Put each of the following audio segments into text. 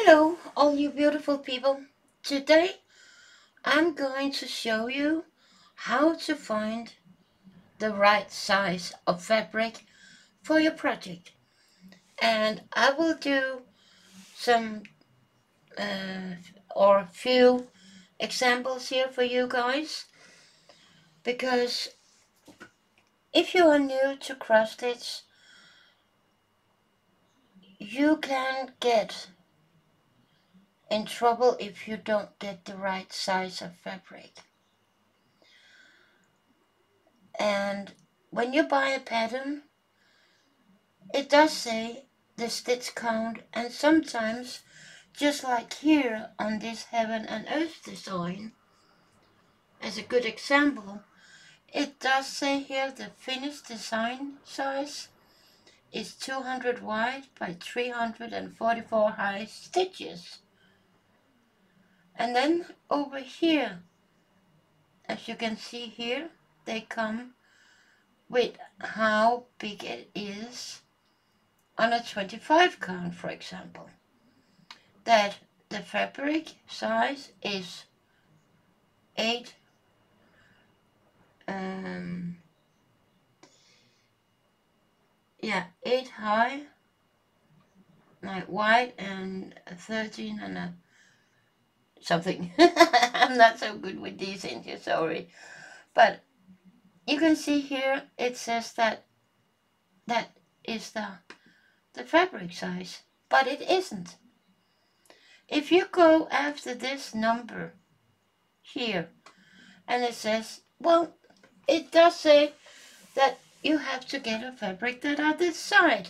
Hello, all you beautiful people. Today I'm going to show you how to find the right size of fabric for your project. And I will do some or few examples here for you guys, because if you are new to cross stitch, you can get in trouble if you don't get the right size of fabric. And when you buy a pattern, it does say the stitch count, and sometimes, just like here on this heaven and earth design, as a good example, it does say here the finished design size is 200 wide by 344 high stitches. And then over here, as you can see here, they come with how big it is on a 25 count, for example. That the fabric size is 8 high, like wide, and 13 and a something. I'm not so good with these inches, sorry. But you can see here it says that is the fabric size, but it isn't. If you go after this number here, and it says, well, it does say that you have to get a fabric that are this side.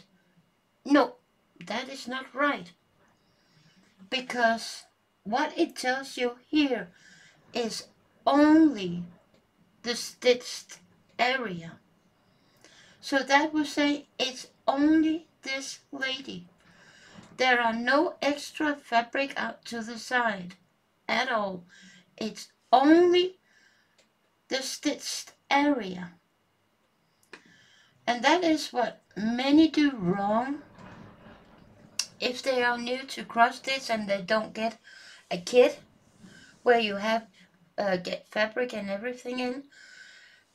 No, that is not right. Because what it tells you here is only the stitched area. So that will say it's only this lady. There are no extra fabric out to the side at all. It's only the stitched area. And that is what many do wrong if they are new to cross stitch and they don't get a kit where you have get fabric and everything in.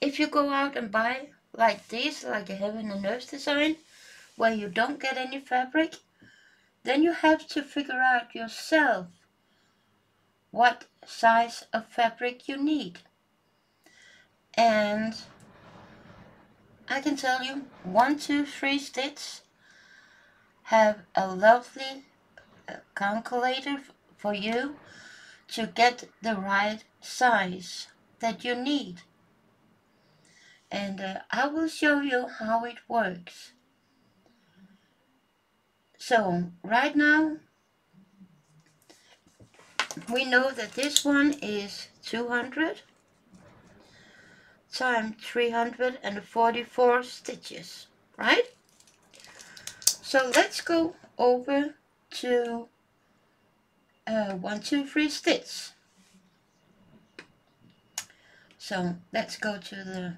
If you go out and buy like this, like a heaven and earth design, where you don't get any fabric, then you have to figure out yourself what size of fabric you need. And I can tell you, 1, 2, 3 stitch have a lovely calculator for you to get the right size that you need. And I will show you how it works. So right now we know that this one is 200 times 344 stitches, right? So let's go over to 1, 2, 3 stitch. So let's go to the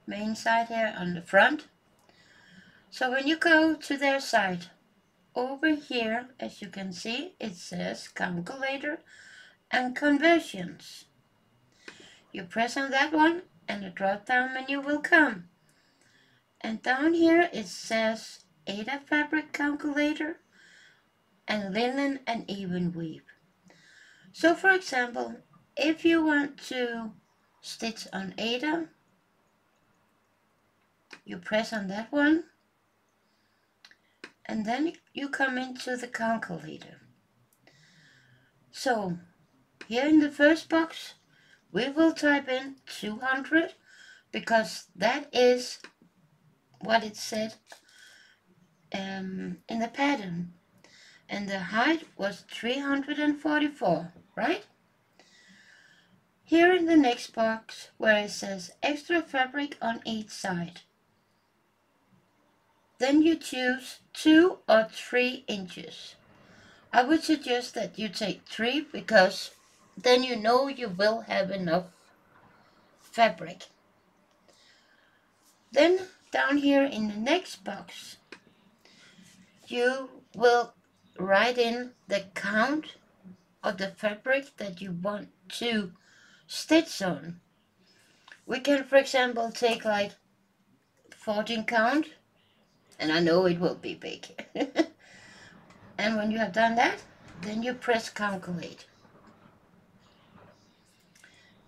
main side here on the front. So when you go to their side, over here, as you can see, it says calculator and conversions. You press on that one and the drop down menu will come. And down here it says Aida fabric calculator and linen and even weave. So for example, if you want to stitch on Aida, you press on that one and then you come into the calculator. So here in the first box we will type in 200 because that is what it said in the pattern, and the height was 344, right? Here in the next box where it says extra fabric on each side, then you choose 2 or 3 inches. I would suggest that you take 3 because then you know you will have enough fabric. Then down here in the next box you will write in the count of the fabric that you want to stitch on. We can, for example, take like 14 count, and I know it will be big. And when you have done that, then you press calculate.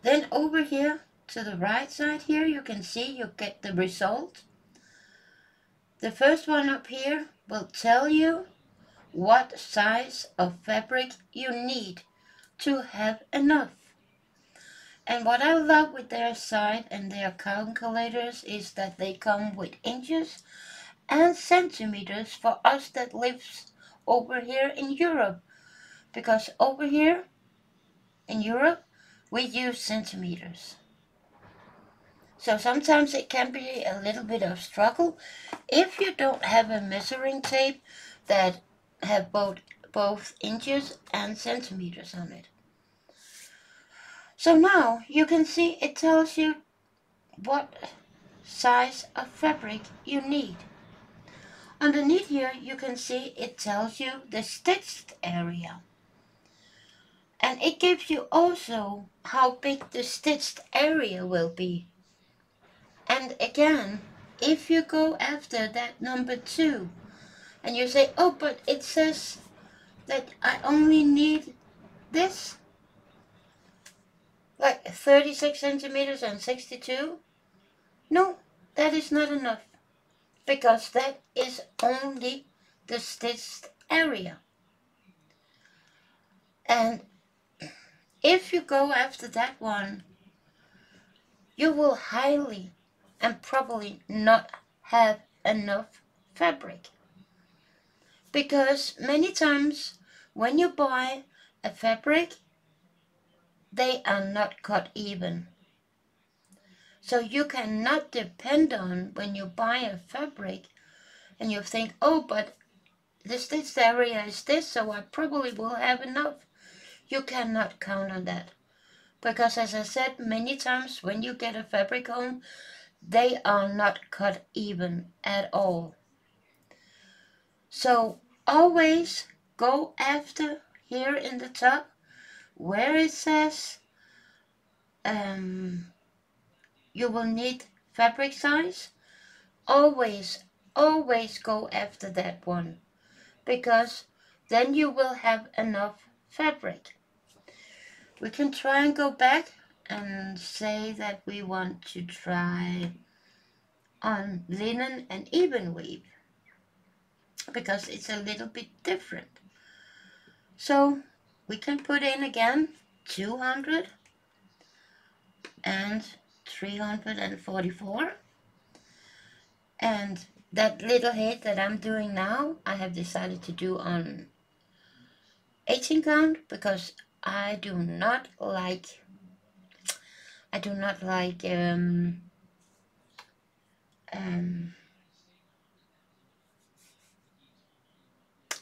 Then over here to the right side here, you can see you get the result. The first one up here will tell you what size of fabric you need to have enough. And what I love with their site and their calculators is that they come with inches and centimeters for us that lives over here in Europe. Because over here in Europe, we use centimeters. So sometimes it can be a little bit of struggle if you don't have a measuring tape that have both inches and centimeters on it. So now you can see it tells you what size of fabric you need. Underneath here you can see it tells you the stitched area. And it gives you also how big the stitched area will be. And again, if you go after that number 2 and you say, oh, but it says that I only need this, like 36 centimeters and 62. No, that is not enough, because that is only the stitched area. And if you go after that one, you will highly and probably not have enough fabric. Because many times when you buy a fabric, they are not cut even. So you cannot depend on when you buy a fabric and you think, oh, but the stitched area is this, so I probably will have enough. You cannot count on that. Because as I said many times, when you get a fabric home, they are not cut even at all. So always go after here in the top where it says you will need fabric size. Always go after that one, because then you will have enough fabric. We can try and go back and say that we want to try on linen and even weave, because it's a little bit different. So we can put in again 200 and 344, and that little head that I'm doing now, I have decided to do on 18 count, because I do not like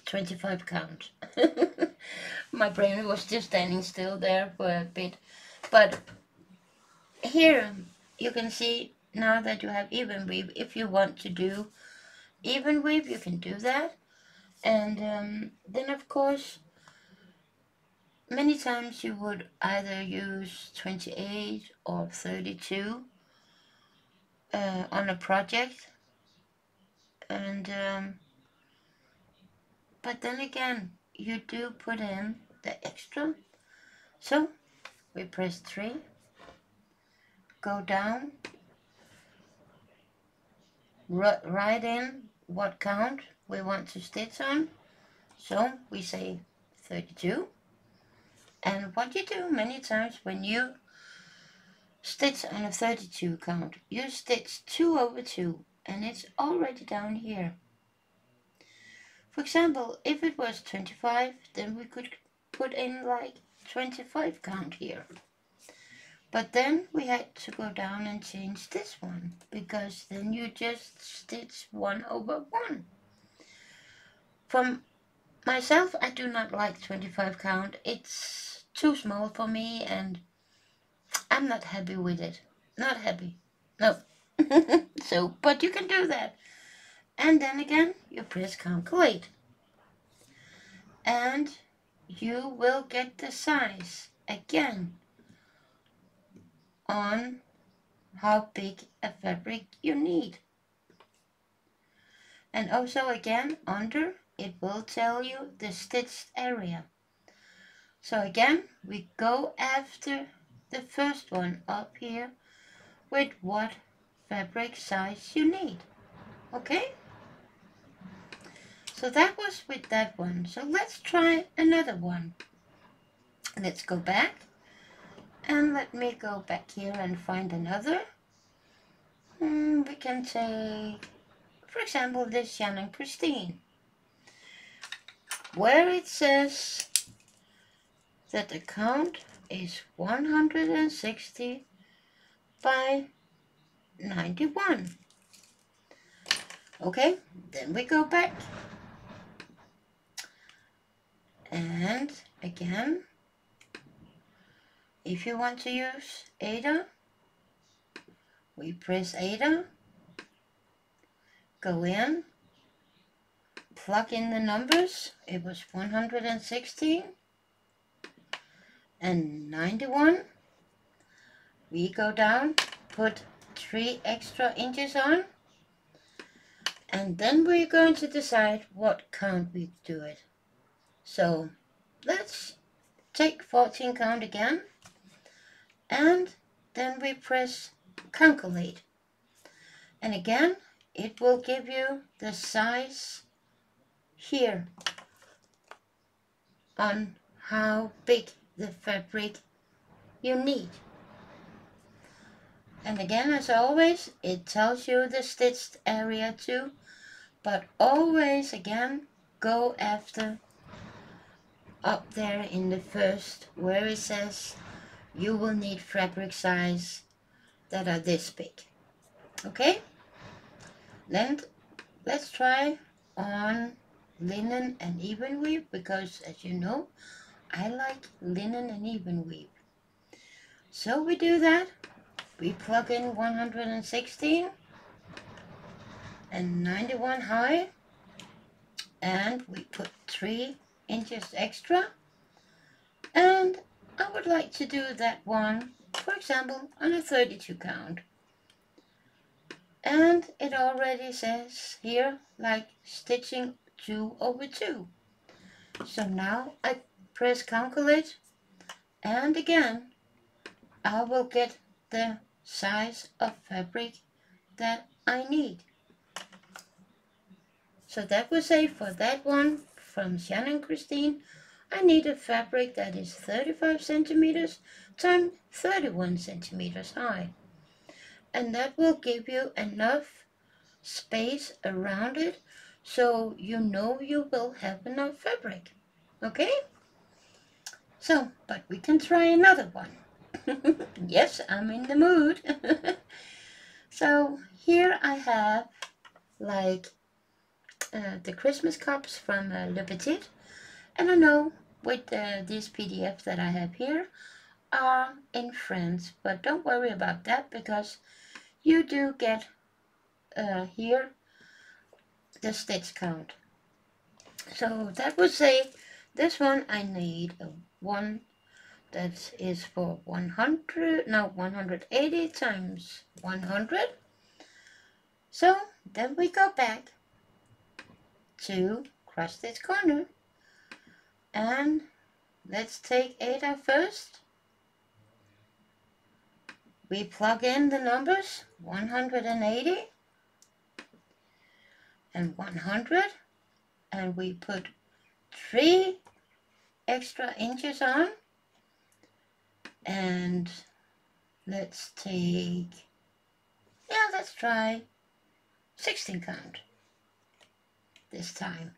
25 count. My brain was just standing still there for a bit. But here you can see now that you have even weave. If you want to do even weave, you can do that. And then of course, many times you would either use 28 or 32 on a project. And but then again, you do put in the extra. So we press 3, go down, write in what count we want to stitch on. So we say 32. And what you do many times when you stitch on a 32 count, you stitch 2 over 2, and it's already down here. For example, if it was 25, then we could put in like 25 count here. But then we had to go down and change this one, because then you just stitch 1 over 1. From myself, I do not like 25 count. It's too small for me and I'm not happy with it. Not happy. No. So, but you can do that. And then again, you press calculate. and you will get the size again on how big a fabric you need. And also again under it will tell you the stitched area. So again we go after the first one up here with what fabric size you need. Okay? So that was with that one. So let's try another one. Let's go back. And let me go back here and find another. We can take, for example, this Jan and Christine, where it says that the count is 160 by 91. Okay, then we go back. And again, if you want to use Ada, we press Ada, go in, plug in the numbers. It was 116 and 91. We go down, put 3 extra inches on, and then we're going to decide what count we do it. So let's take 14 count again, and then we press calculate. And again, it will give you the size here on how big the fabric you need. And again, as always, it tells you the stitched area too, but always again go after up there in the first where it says you will need fabric size that are this big. Okay? Then let's try on linen and even weave, because as you know, I like linen and even weave. So we do that. We plug in 116 and 91 high, and we put 3 inches extra. And I would like to do that one, for example, on a 32 count. And it already says here, like stitching 2 over 2. So now I press calculate, and again, I will get the size of fabric that I need. So that will say for that one from Jan and Christine, I need a fabric that is 35 centimeters times 31 centimeters high. And that will give you enough space around it so you know you will have enough fabric. Okay? So, but we can try another one. Yes, I'm in the mood. So here I have like the Christmas cups from Le Petit, and I know with these PDFs that I have here are in French, but don't worry about that because you do get here the stitch count. So that would say this one I need a one that is for 180 times 100. So then we go back to cross stitch corner, and let's take Ada first. We plug in the numbers 180 and 100, and we put 3 extra inches on, and let's try 16 count this time,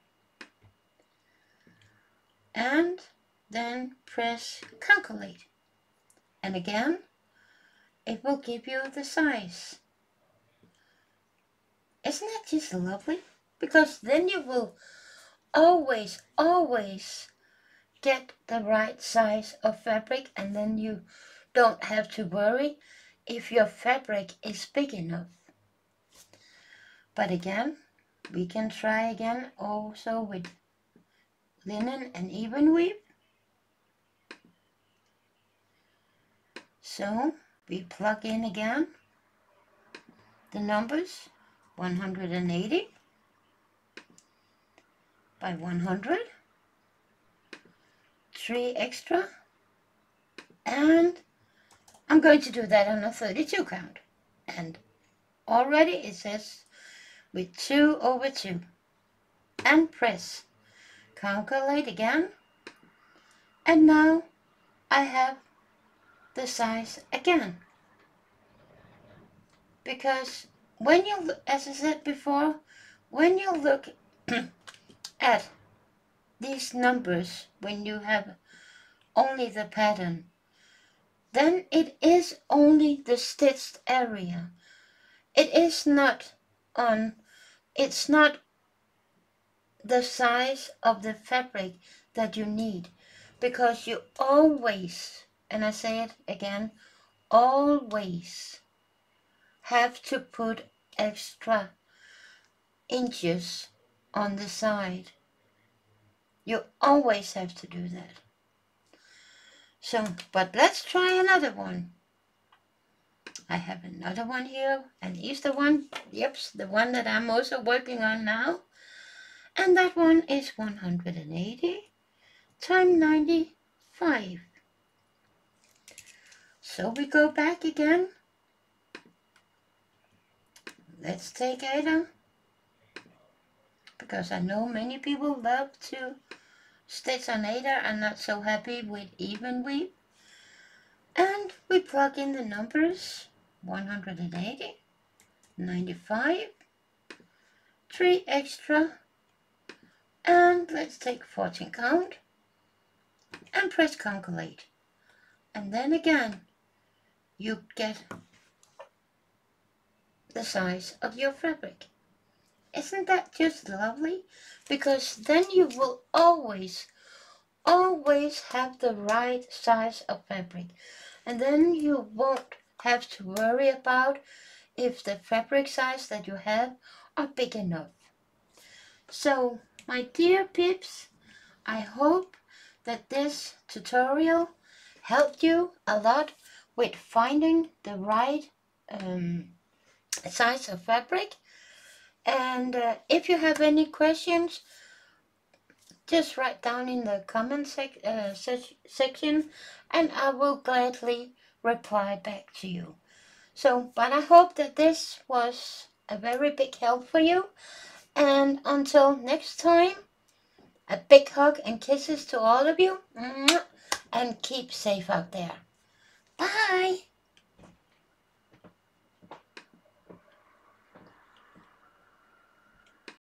and then press calculate, and again it will give you the size. Isn't that just lovely? Because then you will always get the right size of fabric, and then you don't have to worry if your fabric is big enough. But again, we can try again also with linen and even weave. So we plug in again the numbers 180 by 100, 3 extra, and I'm going to do that on a 32 count. And already it says with 2 over 2. And press calculate again. And now I have the size again. Because when you, as I said before, when you look at these numbers, when you have only the pattern, then it is only the stitched area. It is not on, it's not the size of the fabric that you need, because you always, and I say it again, always have to put extra inches on the side. You always have to do that. So, but let's try another one. I have another one here, and here's the one, yep, the one that I'm also working on now. And that one is 180 times 95. So we go back again. Let's take Aida, because I know many people love to stitch on Aida and not so happy with even weave. And we plug in the numbers 180, 95, 3 extra, and let's take 14 count and press calculate. And then again, you get the size of your fabric. Isn't that just lovely? Because then you will always have the right size of fabric. And then you won't have to worry about if the fabric size that you have are big enough. So, my dear peeps, I hope that this tutorial helped you a lot with finding the right size of fabric. And if you have any questions, just write down in the comment section, and I will gladly reply back to you. So, but I hope that this was a very big help for you. And until next time, a big hug and kisses to all of you. And keep safe out there. Bye.